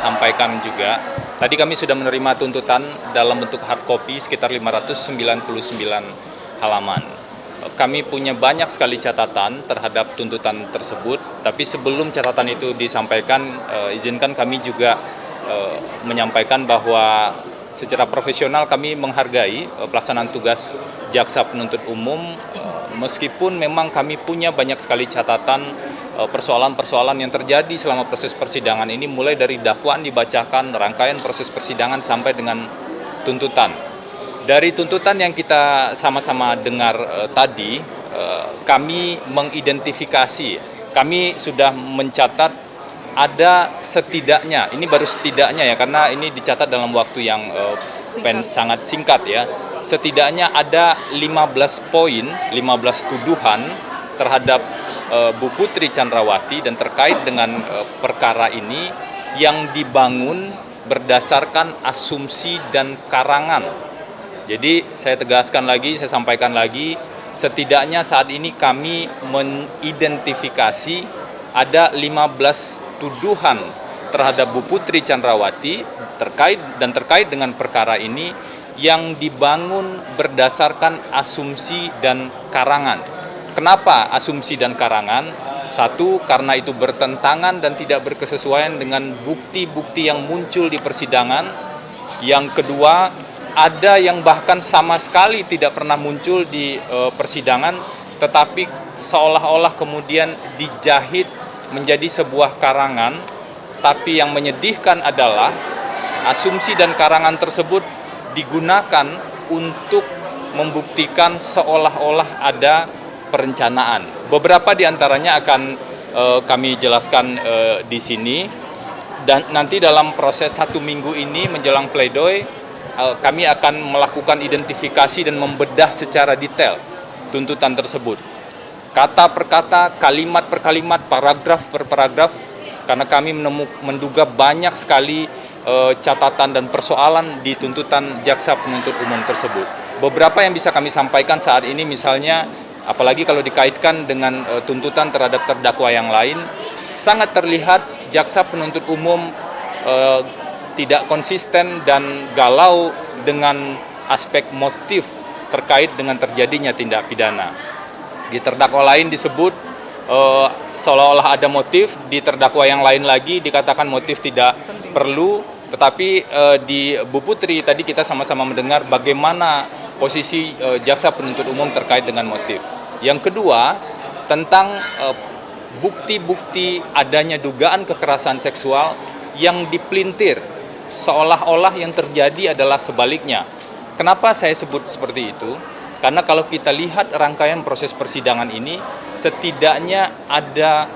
sampaikan juga. Tadi kami sudah menerima tuntutan dalam bentuk hard copy sekitar 599 halaman. Kami punya banyak sekali catatan terhadap tuntutan tersebut, tapi sebelum catatan itu disampaikan, izinkan kami juga menyampaikan bahwa secara profesional kami menghargai pelaksanaan tugas jaksa penuntut umum, meskipun memang kami punya banyak sekali catatan persoalan-persoalan yang terjadi selama proses persidangan ini, mulai dari dakwaan dibacakan, rangkaian proses persidangan sampai dengan tuntutan. Dari tuntutan yang kita sama-sama dengar tadi, kami mengidentifikasi, kami sudah mencatat ada setidaknya, ini baru setidaknya ya, karena ini dicatat dalam waktu yang sangat singkat ya, setidaknya ada 15 poin, 15 tuduhan terhadap Bu Putri Chandrawati dan terkait dengan perkara ini yang dibangun berdasarkan asumsi dan karangan. Jadi saya tegaskan lagi, saya sampaikan lagi, setidaknya saat ini kami mengidentifikasi ada 15 tuduhan terhadap Bu Putri Chandrawati terkait dengan perkara ini yang dibangun berdasarkan asumsi dan karangan. Kenapa asumsi dan karangan? Satu, karena itu bertentangan dan tidak berkesesuaian dengan bukti-bukti yang muncul di persidangan. Yang kedua, ada yang bahkan sama sekali tidak pernah muncul di persidangan, tetapi seolah-olah kemudian dijahit menjadi sebuah karangan. Tapi yang menyedihkan adalah asumsi dan karangan tersebut digunakan untuk membuktikan seolah-olah ada perencanaan. Beberapa di antaranya akan kami jelaskan di sini, dan nanti dalam proses 1 minggu ini menjelang pledoi, kami akan melakukan identifikasi dan membedah secara detail tuntutan tersebut. Kata per kata, kalimat per kalimat, paragraf per paragraf, karena kami menduga banyak sekali catatan dan persoalan di tuntutan jaksa penuntut umum tersebut. Beberapa yang bisa kami sampaikan saat ini, misalnya, apalagi kalau dikaitkan dengan tuntutan terhadap terdakwa yang lain, sangat terlihat jaksa penuntut umum tidak konsisten dan galau dengan aspek motif terkait dengan terjadinya tindak pidana. Di terdakwa lain disebut seolah-olah ada motif, di terdakwa yang lain lagi dikatakan motif tidak perlu, tetapi di Bu Putri tadi kita sama-sama mendengar bagaimana posisi jaksa penuntut umum terkait dengan motif. Yang kedua, tentang bukti-bukti adanya dugaan kekerasan seksual yang dipelintir, seolah-olah yang terjadi adalah sebaliknya. Kenapa saya sebut seperti itu? Karena kalau kita lihat rangkaian proses persidangan ini, setidaknya ada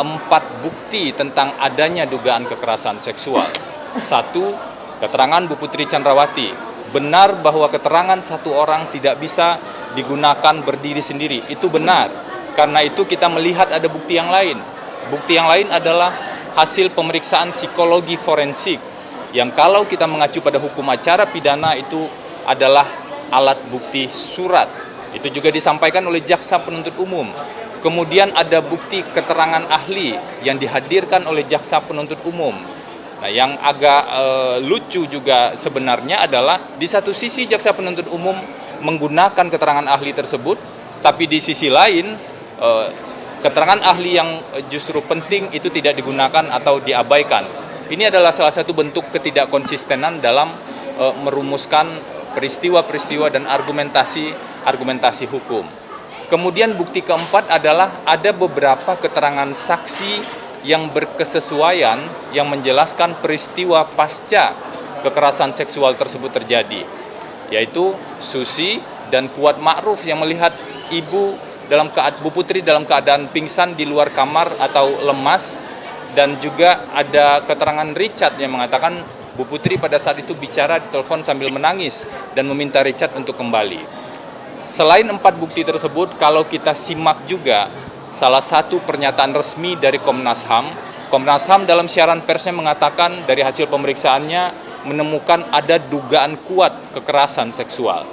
4 bukti tentang adanya dugaan kekerasan seksual. 1, keterangan Bu Putri Chandrawati. Benar bahwa keterangan satu orang tidak bisa digunakan berdiri sendiri. Itu benar. Karena itu kita melihat ada bukti yang lain. Bukti yang lain adalah hasil pemeriksaan psikologi forensik, yang kalau kita mengacu pada hukum acara pidana itu adalah alat bukti surat. Itu juga disampaikan oleh jaksa penuntut umum. Kemudian ada bukti keterangan ahli yang dihadirkan oleh jaksa penuntut umum. Nah, yang agak lucu juga sebenarnya adalah di satu sisi jaksa penuntut umum menggunakan keterangan ahli tersebut, tapi di sisi lain keterangan ahli yang justru penting itu tidak digunakan atau diabaikan. Ini adalah salah satu bentuk ketidakkonsistenan dalam merumuskan peristiwa-peristiwa dan argumentasi hukum. Kemudian bukti keempat adalah ada beberapa keterangan saksi yang berkesesuaian yang menjelaskan peristiwa pasca kekerasan seksual tersebut terjadi, yaitu Susi dan Kuat Ma'ruf yang melihat Bu Putri dalam keadaan pingsan di luar kamar atau lemas, dan juga ada keterangan Richard yang mengatakan Bu Putri pada saat itu bicara di telepon sambil menangis dan meminta Richard untuk kembali. Selain 4 bukti tersebut, kalau kita simak juga salah satu pernyataan resmi dari Komnas HAM dalam siaran persnya mengatakan dari hasil pemeriksaannya menemukan ada dugaan kuat kekerasan seksual.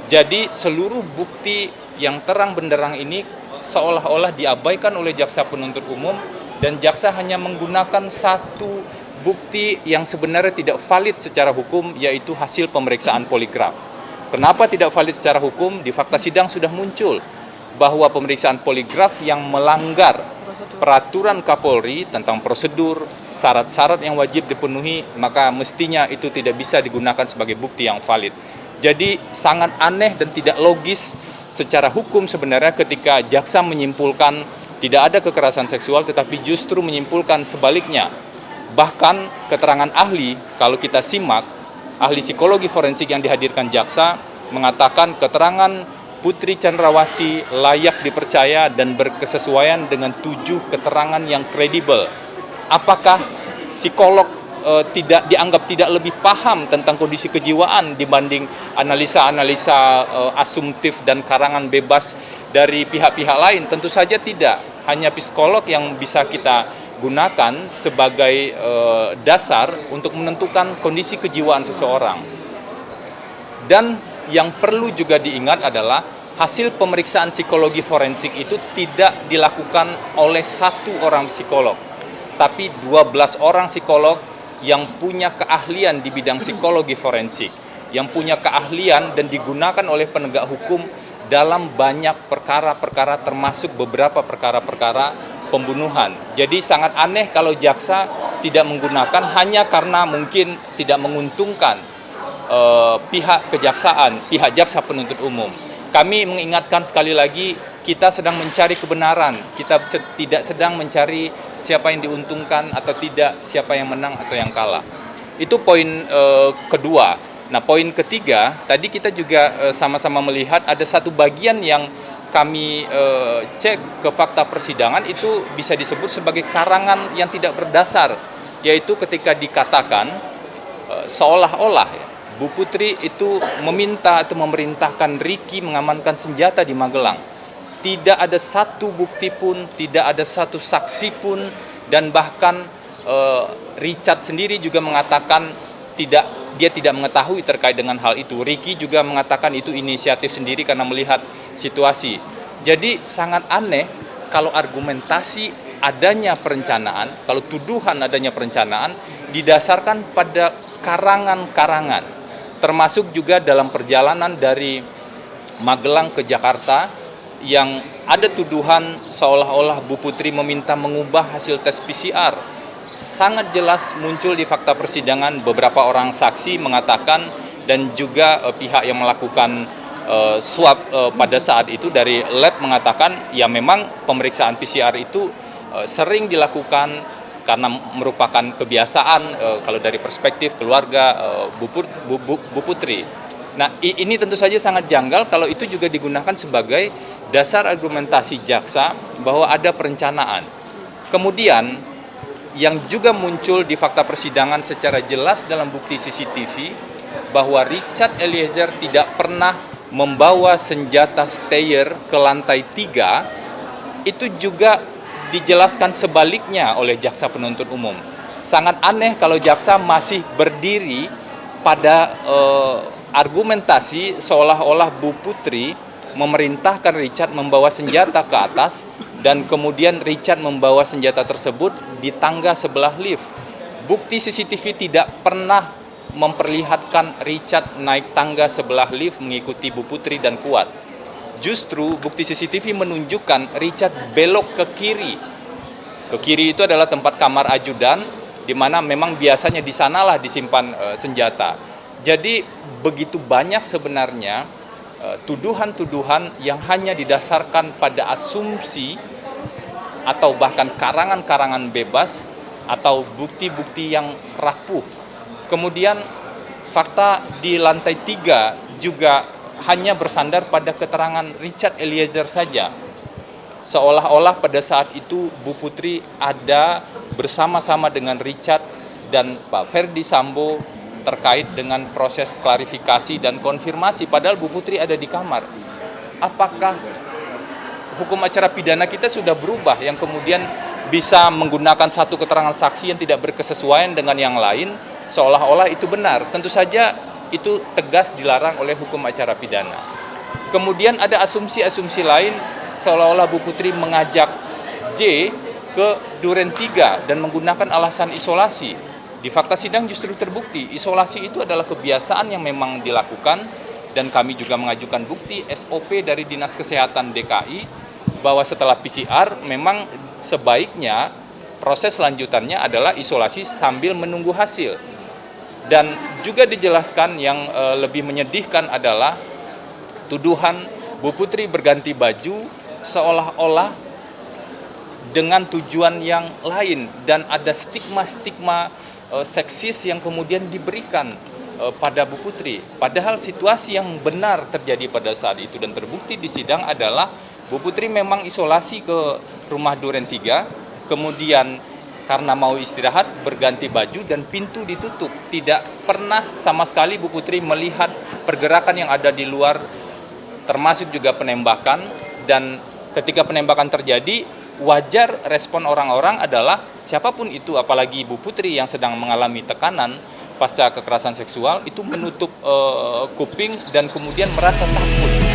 Jadi seluruh bukti yang terang benderang ini seolah-olah diabaikan oleh jaksa penuntut umum, dan jaksa hanya menggunakan 1, bukti yang sebenarnya tidak valid secara hukum, yaitu hasil pemeriksaan poligraf. Kenapa tidak valid secara hukum? Di fakta sidang sudah muncul bahwa pemeriksaan poligraf yang melanggar peraturan Kapolri tentang prosedur, syarat-syarat yang wajib dipenuhi, maka mestinya itu tidak bisa digunakan sebagai bukti yang valid. Jadi sangat aneh dan tidak logis secara hukum sebenarnya ketika jaksa menyimpulkan tidak ada kekerasan seksual, tetapi justru menyimpulkan sebaliknya. Bahkan keterangan ahli, kalau kita simak, ahli psikologi forensik yang dihadirkan jaksa mengatakan keterangan Putri Chandrawati layak dipercaya dan berkesesuaian dengan 7 keterangan yang kredibel. Apakah psikolog dianggap tidak lebih paham tentang kondisi kejiwaan dibanding analisa-analisa asumtif dan karangan bebas dari pihak-pihak lain? Tentu saja tidak. Hanya psikolog yang bisa kita gunakan sebagai dasar untuk menentukan kondisi kejiwaan seseorang. Dan yang perlu juga diingat adalah hasil pemeriksaan psikologi forensik itu tidak dilakukan oleh 1 orang psikolog, tapi 12 orang psikolog yang punya keahlian di bidang psikologi forensik, yang punya keahlian dan digunakan oleh penegak hukum dalam banyak perkara-perkara, termasuk beberapa perkara-perkara pembunuhan. Jadi sangat aneh kalau jaksa tidak menggunakan hanya karena mungkin tidak menguntungkan pihak kejaksaan, pihak jaksa penuntut umum. Kami mengingatkan sekali lagi, kita sedang mencari kebenaran, kita tidak sedang mencari siapa yang diuntungkan atau tidak, siapa yang menang atau yang kalah. Itu poin kedua. Nah, poin ketiga, tadi kita juga sama-sama melihat ada satu bagian yang kami cek ke fakta persidangan itu bisa disebut sebagai karangan yang tidak berdasar, yaitu ketika dikatakan seolah-olah Bu Putri itu meminta atau memerintahkan Ricky mengamankan senjata di Magelang. Tidak ada satu bukti pun, tidak ada satu saksi pun, dan bahkan Richard sendiri juga mengatakan dia tidak mengetahui terkait dengan hal itu. Ricky juga mengatakan itu inisiatif sendiri karena melihat situasi. Jadi sangat aneh kalau argumentasi adanya perencanaan, kalau tuduhan adanya perencanaan didasarkan pada karangan-karangan. Termasuk juga dalam perjalanan dari Magelang ke Jakarta yang ada tuduhan seolah-olah Bu Putri meminta mengubah hasil tes PCR. Sangat jelas muncul di fakta persidangan, beberapa orang saksi mengatakan dan juga pihak yang melakukan swab pada saat itu dari lab mengatakan ya memang pemeriksaan PCR itu sering dilakukan karena merupakan kebiasaan kalau dari perspektif keluarga Bu Putri. Nah, ini tentu saja sangat janggal kalau itu juga digunakan sebagai dasar argumentasi jaksa bahwa ada perencanaan. Kemudian yang juga muncul di fakta persidangan secara jelas dalam bukti CCTV bahwa Richard Eliezer tidak pernah membawa senjata Steyr ke lantai 3, itu juga dijelaskan sebaliknya oleh jaksa penuntut umum. Sangat aneh kalau jaksa masih berdiri pada argumentasi seolah-olah Bu Putri memerintahkan Richard membawa senjata ke atas dan kemudian Richard membawa senjata tersebut di tangga sebelah lift. Bukti CCTV tidak pernah memperlihatkan Richard naik tangga sebelah lift mengikuti Bu Putri dan Kuat. Justru bukti CCTV menunjukkan Richard belok ke kiri. Ke kiri itu adalah tempat kamar ajudan, di mana memang biasanya di sanalah disimpan senjata. Jadi begitu banyak sebenarnya tuduhan-tuduhan yang hanya didasarkan pada asumsi atau bahkan karangan-karangan bebas atau bukti-bukti yang rapuh. Kemudian fakta di lantai 3 juga hanya bersandar pada keterangan Richard Eliezer saja. Seolah-olah pada saat itu Bu Putri ada bersama-sama dengan Richard dan Pak Ferdi Sambo terkait dengan proses klarifikasi dan konfirmasi, padahal Bu Putri ada di kamar. Apakah hukum acara pidana kita sudah berubah yang kemudian bisa menggunakan satu keterangan saksi yang tidak berkesesuaian dengan yang lain, seolah-olah itu benar? Tentu saja itu tegas dilarang oleh hukum acara pidana. Kemudian ada asumsi-asumsi lain seolah-olah Bu Putri mengajak J ke Duren 3 dan menggunakan alasan isolasi. Di fakta sidang justru terbukti isolasi itu adalah kebiasaan yang memang dilakukan, dan kami juga mengajukan bukti SOP dari Dinas Kesehatan DKI bahwa setelah PCR memang sebaiknya proses lanjutannya adalah isolasi sambil menunggu hasil. Dan juga dijelaskan yang lebih menyedihkan adalah tuduhan Bu Putri berganti baju seolah-olah dengan tujuan yang lain, dan ada stigma-stigma seksis yang kemudian diberikan pada Bu Putri. Padahal situasi yang benar terjadi pada saat itu dan terbukti di sidang adalah Bu Putri memang isolasi ke rumah Duren 3, kemudian karena mau istirahat berganti baju dan pintu ditutup. Tidak pernah sama sekali Bu Putri melihat pergerakan yang ada di luar, termasuk juga penembakan. Dan ketika penembakan terjadi, wajar respon orang-orang adalah siapapun itu, apalagi Bu Putri yang sedang mengalami tekanan pasca kekerasan seksual, itu menutup kuping dan kemudian merasa takut.